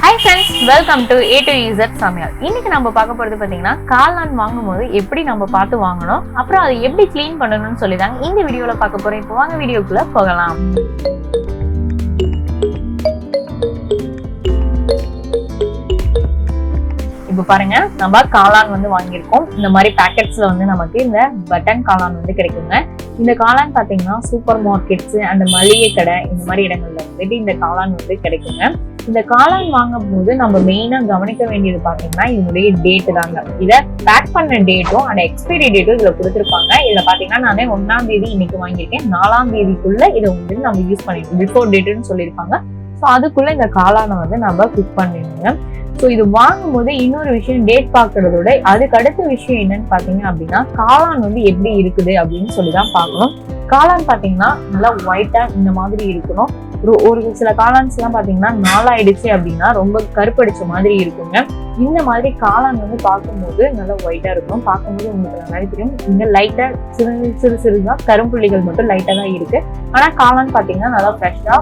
Hi friends, welcome to AtoZ Samayal. இன்னைக்கு நம்ம பார்க்க போறது பாத்தீங்கன்னா காளான் வாங்கும்போது எப்படி நம்ம பார்த்து வாங்கணும், அப்புறம் அதை எப்படி க்ளீன் பண்ணணும்னு சொல்லி தான் இந்த வீடியோல பார்க்க போறோம். இப்போ வாங்க வீடியோக்குள்ள போகலாம். இப்போ பாருங்க, நம்ம காளான் வந்து வாங்கியிருக்கோம். இந்த மாதிரி பேக்கெட்ஸ்ல வந்து நமக்கு இந்த பட்டன் காளான் வந்து கிடைக்குங்க. இந்த காளான் பாத்தீங்கன்னா சூப்பர் மார்க்கெட்ஸ் அந்த மளிகை கடை இந்த மாதிரி இடங்கள்ல வந்துட்டு இந்த காளான் வந்து கிடைக்குங்க. இந்த காளான் வாங்கும் போது நம்ம மெயினா கவனிக்க வேண்டியது பாத்தீங்கன்னா இதனுடைய டேட் தாங்க. இதை பேக் பண்ண டேட்டும் அந்த எக்ஸ்பைரி டேட்டும் இதுல கொடுத்துருப்பாங்க. இதுல பாத்தீங்கன்னா நானே 1ஆம் தேதி இன்னைக்கு வாங்கியிருக்கேன். 4ஆம் தேதிக்குள்ள இதை வந்து நம்ம யூஸ் பண்ணிருக்கோம். பிஃபோர் டேட்னு சொல்லியிருப்பாங்க. ஸோ அதுக்குள்ள இந்த காளானை வந்து நம்ம குக் பண்ணிடுங்க. ஸோ இது வாங்கும் போது இன்னொரு விஷயம் டேட் பார்க்கறதோட அதுக்கு அடுத்த விஷயம் என்னன்னு பாத்தீங்க அப்படின்னா காளான் வந்து எப்படி இருக்குது அப்படின்னு சொல்லிதான் பார்க்கணும். காளான் பாத்தீங்கன்னா நல்லா ஒயிட்டா இந்த மாதிரி இருக்கணும். ஒரு சில காளான்ஸ் எல்லாம் பாத்தீங்கன்னா நாளாயிடுச்சு அப்படின்னா ரொம்ப கருப்படிச்ச மாதிரி இருக்குங்க. இந்த மாதிரி காளான் வந்து பார்க்கும்போது நல்லா ஒயிட்டா இருக்கும். பார்க்கும்போது உங்களுக்கு நல்லா தெரியும். இங்க லைட்டா சிறுதான் கரும்புள்ளிகள் மட்டும் லைட்டா தான் இருக்கு. ஆனா காளான் பாத்தீங்கன்னா நல்லா ஃப்ரெஷ்ஷா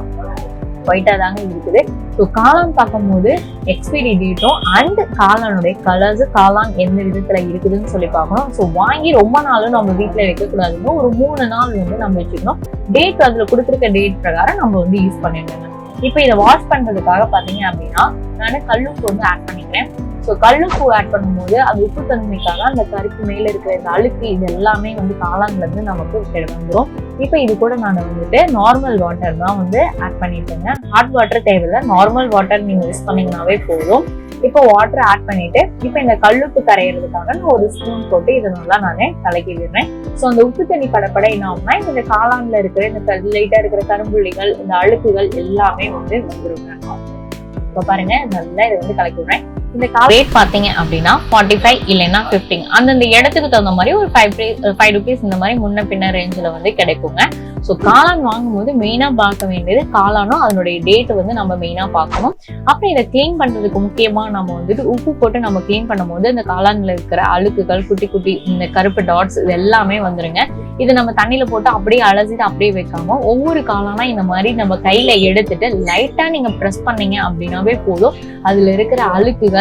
ஒயிட்டா தாங்க இருக்குது. ஸோ காளான் பார்க்கும்போது எக்ஸ்பைரி டேட்டும் அண்ட் காளானுடைய கலர்ஸ், காளான் எந்த விதத்துல இருக்குதுன்னு சொல்லி பார்க்கணும். ஸோ வாங்கி ரொம்ப நாளும் நம்ம வீட்டுல வைக்கக்கூடாதுன்னு ஒரு 3 நாள் வந்து நம்ம வச்சுக்கணும். டேட் அதுல கொடுத்துருக்க டேட் பிரகாரம் நம்ம வந்து யூஸ் பண்ணிடணும். இப்போ இதை வாஷ் பண்றதுக்காக பாத்தீங்க அப்படின்னா நான் கல்லுப்பு வந்து ஆட் பண்ணிக்கிறேன். ஸோ கல்லுப்பு ஆட் பண்ணும்போது அது உப்பு தன்மைக்காக அந்த கருப்பு மேல இருக்கிற இந்த அழுக்கு இது எல்லாமே வந்து காளான்ல இருந்து நமக்கு வந்துடும். இப்போ இது கூட நான் வந்துட்டு நார்மல் வாட்டர் தான் வந்து ஆட் பண்ணிட்டேங்க. ஹாட் வாட்டர் தேவையில்லை, நார்மல் வாட்டர் நீங்க யூஸ் பண்ணீங்கன்னாவே போதும். இப்போ வாட்டர் ஆட் பண்ணிட்டு இப்போ இந்த கல்லுப்பு கரையிறதுக்காக நான் ஒரு ஸ்பூன் போட்டு இதை நல்லா நானே கலக்கி விடுறேன். ஸோ அந்த உப்பு தண்ணி படப்பட என்ன ஆகும்னா இந்த காளான்ல இருக்கிற இந்த லைட்டா இருக்கிற கரும்புள்ளிகள் இந்த அழுக்குகள் எல்லாமே வந்து வந்துருங்க. இப்போ பாருங்க நல்லா இதை வந்து கலக்கி விடுறேன். இந்த ரேட் பாத்தீங்க அப்படின்னா 45 இல்லைன்னா 15 அந்தந்த இடத்துக்கு தகுந்த மாதிரி ஒரு 5 rupees இந்த மாதிரி முன்ன பின்ன ரேஞ்சில் வந்து கிடைக்குங்க. ஸோ காளான் வாங்கும் போது மெயினா பார்க்க வேண்டியது காளானும் அதனுடைய டேட் வந்து நம்ம மெயினா பார்க்கணும். அப்புறம் இதை கிளீன் பண்றதுக்கு முக்கியமா நம்ம வந்துட்டு உப்பு போட்டு நம்ம கிளீன் பண்ணும்போது இந்த காளான்ல இருக்கிற அழுக்குகள் குட்டி குட்டி இந்த கருப்பு டாட்ஸ் இது எல்லாமே வந்துருங்க. இது நம்ம தண்ணியில போட்டு அப்படியே அலசிட்டு அப்படியே வைக்காம ஒவ்வொரு காளானா இந்த மாதிரி நம்ம கையில எடுத்துட்டு லைட்டா நீங்க ப்ரெஸ் பண்ணீங்க அப்படின்னாவே போதும். அதுல இருக்கிற அழுக்குகள்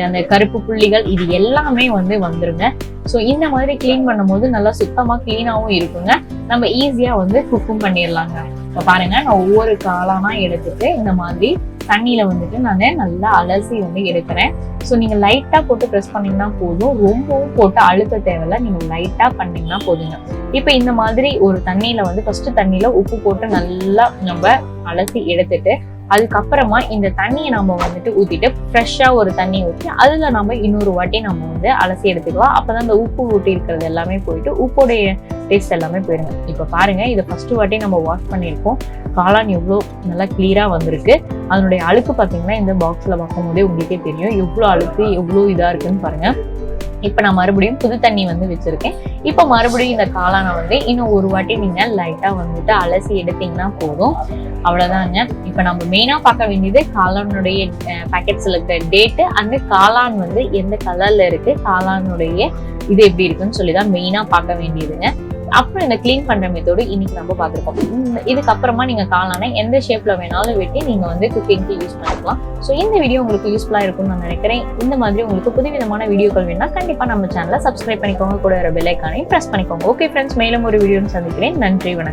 அந்த கருப்பு புள்ளிகள் இது எல்லாமே வந்து வந்துருங்க. ஸோ இந்த மாதிரி கிளீன் பண்ணும்போது நல்லா சுத்தமா கிளீனாவும் இருக்குங்க. நம்ம ஈஸியா வந்து குக்கும் பண்ணிடலாங்க. இப்போ பாருங்க, நான் ஒவ்வொரு காளானா எடுத்துட்டு இந்த மாதிரி தண்ணியில வந்துட்டு நான் நல்லா அலசி வந்து எடுக்கிறேன். ஸோ நீங்க லைட்டா போட்டு ப்ரெஸ் பண்ணீங்கன்னா போதும், ரொம்பவும் போட்டு அழுத்த தேவையில்ல, நீங்க லைட்டா பண்ணீங்கன்னா போதுங்க. இப்போ இந்த மாதிரி ஒரு தண்ணியில வந்து ஃபர்ஸ்ட் தண்ணியில உப்பு போட்டு நல்லா நம்ம அலசி எடுத்துட்டு அதுக்கப்புறமா இந்த தண்ணியை நம்ம வந்துட்டு ஊத்திட்டு ஃப்ரெஷ்ஷா ஒரு தண்ணி ஊற்றி அதுல நம்ம இன்னொரு வாட்டி நம்ம வந்து அலசி எடுத்துக்கலாம். அப்பதான் இந்த உப்பு ஊட்டி இருக்கிறது எல்லாமே போயிட்டு உப்போடைய டேஸ்ட் எல்லாமே போயிருங்க. இப்ப பாருங்க, இதை ஃபர்ஸ்ட் வாட்டி நம்ம வாஷ் பண்ணியிருக்கோம். காளான் எவ்வளோ நல்லா கிளியரா வந்திருக்கு. அதனுடைய அழுக்கு பாத்தீங்கன்னா இந்த பாக்ஸ்ல பார்க்கும் போதே உங்களுக்கே தெரியும் எவ்வளவு அழுக்கு எவ்வளவு இதா இருக்குன்னு பாருங்க. இப்ப நான் மறுபடியும் புது தண்ணி வந்து வச்சிருக்கேன். இப்ப மறுபடியும் இந்த காளானை வந்து இன்னும் ஒரு வாட்டி நீங்க லைட்டா வந்துட்டு அலசி எடுத்தீங்கன்னா போதும். அவ்வளவுதாங்க. இப்ப நம்ம மெயினா பார்க்க வேண்டியது காளானுடைய பேக்கெட்ஸ்ல இருக்கிற டேட்டு அந்த காளான் வந்து எந்த கலர்ல இருக்கு, காளானுடைய இது எப்படி இருக்குன்னு சொல்லிதான் மெயினா பார்க்க வேண்டியதுங்க. அப்புறம் இந்த கிளீன் பண்ற மெத்தோடு இன்னைக்கு நம்ம பார்த்துருக்கோம். இதுக்கப்புறமா நீங்க காளானை எந்த ஷேப்ல வேணாலும் வெட்டி நீங்க வந்து குக்கிங்க்கு யூஸ் பண்ணிக்கலாம். ஸோ இந்த வீடியோ உங்களுக்கு யூஸ்ஃபுல்லா இருக்கும்னு நான் நினைக்கிறேன். இந்த மாதிரி உங்களுக்கு புதுவிதமான வீடியோக்கள் வேணும்னா கண்டிப்பா நம்ம சேனலை சப்ஸ்கிரைப் பண்ணிக்கோங்க. கூட வர பெல் ஐகானையும் பிரஸ் பண்ணிக்கோங்க. ஓகே ஃப்ரெண்ட்ஸ், மேலும் ஒரு வீடியோ சந்திக்கிறேன். நன்றி, வணக்கம்.